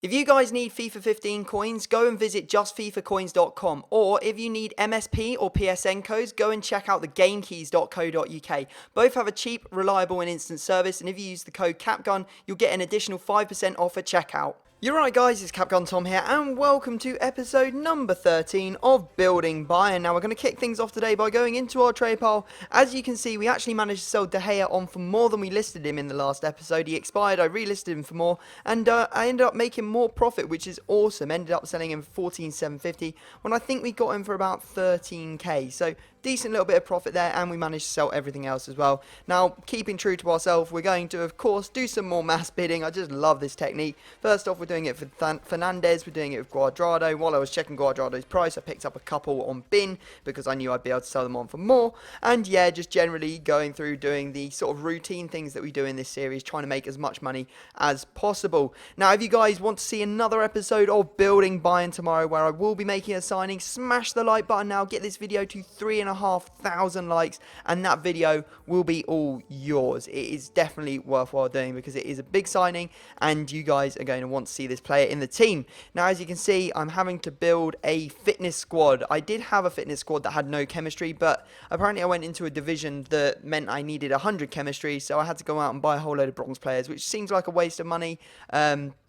If you guys need FIFA 15 coins, go and visit justfifacoins.com, or if you need MSP or PSN codes, go and check out the gamekeys.co.uk. Both have a cheap, reliable and instant service, and if you use the code CAPGUN, you'll get an additional 5% off at checkout. You're right guys, it's Capgun Tom here, and welcome to episode number 13 of Building Bayern. Now we're going to kick things off today by going into our trade pile. As you can see, we actually managed to sell De Gea on for more than we listed him in the last episode. He expired, I relisted him for more, and I ended up making more profit, which is awesome. Ended up selling him for 14,750 when I think we got him for about 13k. So decent little bit of profit there, and we managed to sell everything else as well. Now, keeping true to ourselves, we're going to, of course, do some more mass bidding. I just love this technique. First off, we're doing it for Fernandez, we're doing it with Cuadrado. While I was checking Cuadrado's price, I picked up a couple on bin because I knew I'd be able to sell them on for more. And yeah, just generally going through doing the sort of routine things that we do in this series, trying to make as much money as possible. Now, if you guys want to see another episode of Building Bayern tomorrow, where I will be making a signing, smash the like button now, get this video to 3,500 likes, and that video will be all yours. It is definitely worthwhile doing because it is a big signing, and you guys are going to want to see this player in the team. Now, as you can see, I'm having to build a fitness squad. I did have a fitness squad that had no chemistry, but apparently I went into a division that meant I needed 100 chemistry, so I had to go out and buy a whole load of bronze players, which seems like a waste of money,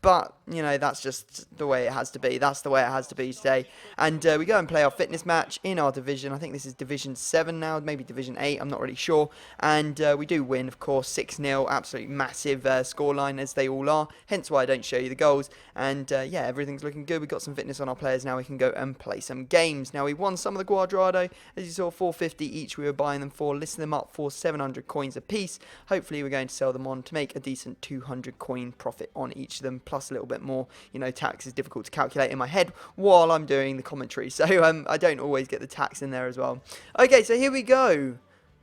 but, you know, that's just the way it has to be. That's the way it has to be today. And we go and play our fitness match in our division. I think this is Division 7 now, maybe Division 8, I'm not really sure. And we do win, of course, 6-0, absolutely massive scoreline, as they all are. Hence why I don't show you the goals. And, yeah, everything's looking good. We've got some fitness on our players now. We can go and play some games. Now, we won some of the Cuadrado. As you saw, 450 each we were buying them for, listing them up for 700 coins a piece. Hopefully, we're going to sell them on to make a decent 200 coin profit on each of them, plus a little bit more. You know, tax is difficult to calculate in my head while I'm doing the commentary, so I don't always get the tax in there as well. Okay, so here we go,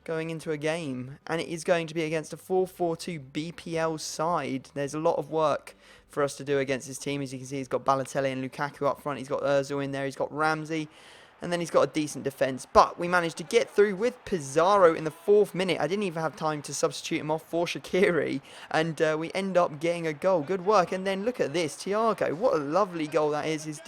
going into a game, and it is going to be against a 4-4-2 BPL side. There's a lot of work for us to do against this team. As you can see, he's got Balotelli and Lukaku up front, he's got Ozil in there, he's got Ramsey, and then he's got a decent defence. But we managed to get through with Pizarro in the 4th minute. I didn't even have time to substitute him off for Shaqiri. And we end up getting a goal. Good work. And then look at this. Thiago. What a lovely goal that is. His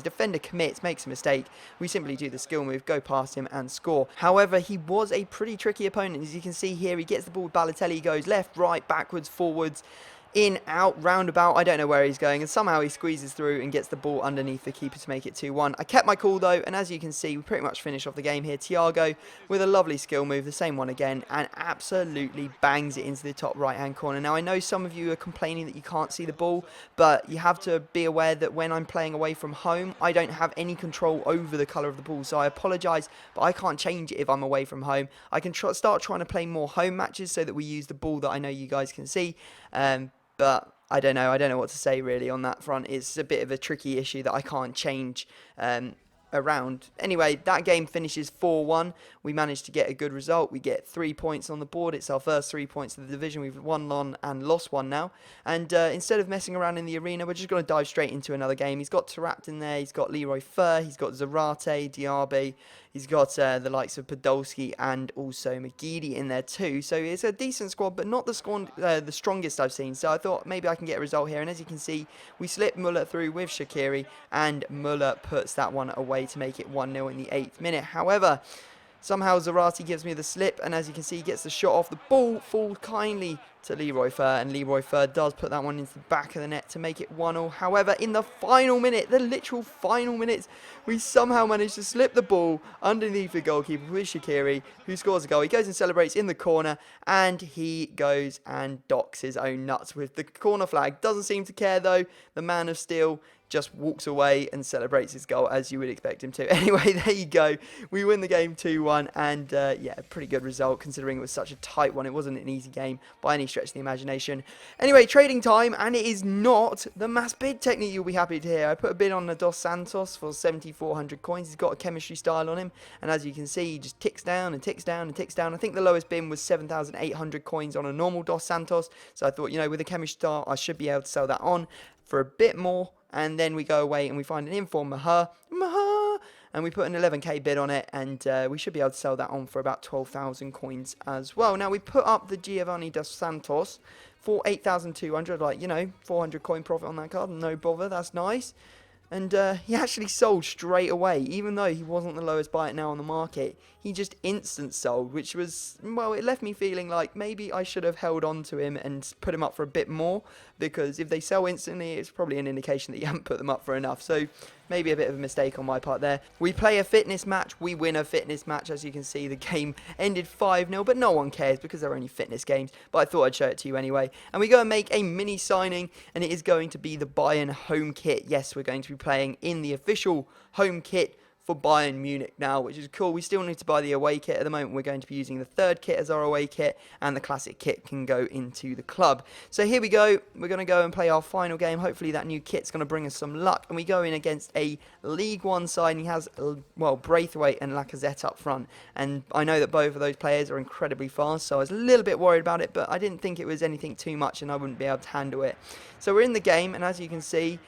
defender commits, makes a mistake. We simply do the skill move, go past him and score. However, he was a pretty tricky opponent. As you can see here, he gets the ball with Balotelli. He goes left, right, backwards, forwards, in, out, roundabout, I don't know where he's going, and somehow he squeezes through and gets the ball underneath the keeper to make it 2-1. I kept my cool though, and as you can see, we pretty much finish off the game here. Thiago with a lovely skill move, the same one again, and absolutely bangs it into the top right hand corner. Now, I know some of you are complaining that you can't see the ball, but you have to be aware that when I'm playing away from home, I don't have any control over the colour of the ball, so I apologise, but I can't change it if I'm away from home. I can start trying to play more home matches so that we use the ball that I know you guys can see, but I don't know what to say really on that front. It's a bit of a tricky issue that I can't change around. Anyway, that game finishes 4-1. We managed to get a good result. We get 3 points on the board. It's our first 3 points of the division. We've won one and lost one now. And instead of messing around in the arena, we're just going to dive straight into another game. He's got Taarabt in there. He's got Leroy Fer. He's got Zarate, Diaby. He's got the likes of Podolski and also McGeady in there too. So it's a decent squad, but not the strongest I've seen. So I thought maybe I can get a result here. And as you can see, we slip Muller through with Shaqiri, and Muller puts that one away to make it 1-0 in the 8th minute. However, somehow Zarate gives me the slip, and as you can see, he gets the shot off. The ball falls kindly to Leroy Fer, and Leroy Fer does put that one into the back of the net to make it 1-0. However, in the final minute, the literal final minutes, we somehow managed to slip the ball underneath the goalkeeper with Shaqiri, who scores a goal. He goes and celebrates in the corner, and he goes and docks his own nuts with the corner flag. Doesn't seem to care though. The man of steel just walks away and celebrates his goal as you would expect him to. Anyway, there you go. We win the game 2-1, and yeah, pretty good result considering it was such a tight one. It wasn't an easy game by any stretch of the imagination. Anyway, trading time, and it is not the mass bid technique you'll be happy to hear. I put a bid on the Dos Santos for 7,400 coins. He's got a chemistry style on him, and as you can see, he just ticks down and ticks down and ticks down. I think the lowest bid was 7,800 coins on a normal Dos Santos, so I thought, you know, with a chemistry style, I should be able to sell that on for a bit more. And then we go away and we find an inform Maher, and we put an 11k bid on it, and we should be able to sell that on for about 12,000 coins as well. Now we put up the Giovanni dos Santos for 8,200, like, 400 coin profit on that card, no bother, that's nice. And he actually sold straight away, even though he wasn't the lowest buy it now on the market. He just instant sold, which was, well, it left me feeling like maybe I should have held on to him and put him up for a bit more, because if they sell instantly, it's probably an indication that you haven't put them up for enough. So maybe a bit of a mistake on my part there. We play a fitness match, we win a fitness match. As you can see, the game ended 5-0, but no one cares because they're only fitness games. But I thought I'd show it to you anyway. And we go and make a mini signing, and it is going to be the Bayern home kit. Yes, we're going to be playing in the official home kit for Bayern Munich now, which is cool. We still need to buy the away kit. At the moment, we're going to be using the third kit as our away kit, and the classic kit can go into the club. So here we go. We're going to go and play our final game. Hopefully that new kit's going to bring us some luck, and we go in against a League One side, and he has, well, Braithwaite and Lacazette up front, and I know that both of those players are incredibly fast, so I was a little bit worried about it, but I didn't think it was anything too much, and I wouldn't be able to handle it. So we're in the game, and as you can see,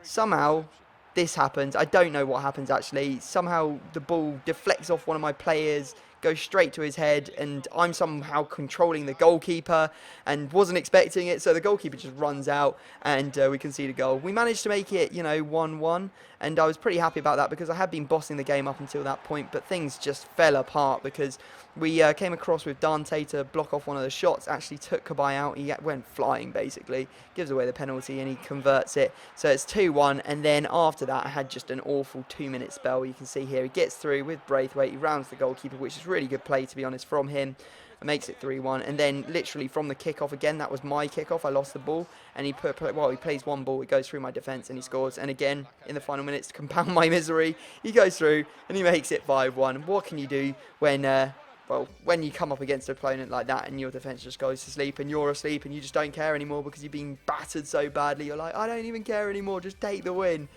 somehow this happens. I don't know what happens actually. Somehow the ball deflects off one of my players, goes straight to his head, and I'm somehow controlling the goalkeeper and wasn't expecting it, so the goalkeeper just runs out, and we concede a goal. We managed to make it, 1-1, and I was pretty happy about that because I had been bossing the game up until that point, but things just fell apart because we came across with Dante to block off one of the shots, actually took Kabay out, he went flying basically, gives away the penalty and he converts it, so it's 2-1, and then after that I had just an awful 2-minute spell. You can see here he gets through with Braithwaite, he rounds the goalkeeper, which is really good play to be honest from him, and makes it 3-1, and then literally from the kickoff again, that was my kickoff, I lost the ball, and he plays one ball, it goes through my defence and he scores, and again in the final minutes to compound my misery, he goes through and he makes it 5-1. What can you do when when you come up against an opponent like that and your defence just goes to sleep and you're asleep and you just don't care anymore because you've been battered so badly, you're like, I don't even care anymore, just take the win.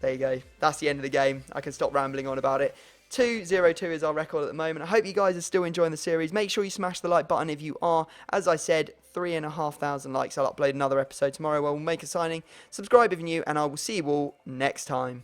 There you go, that's the end of the game, I can stop rambling on about it. 2-0-2 is our record at the moment. I hope you guys are still enjoying the series. Make sure you smash the like button if you are. As I said, 3,500 likes. I'll upload another episode tomorrow where we'll make a signing. Subscribe if you're new, and I will see you all next time.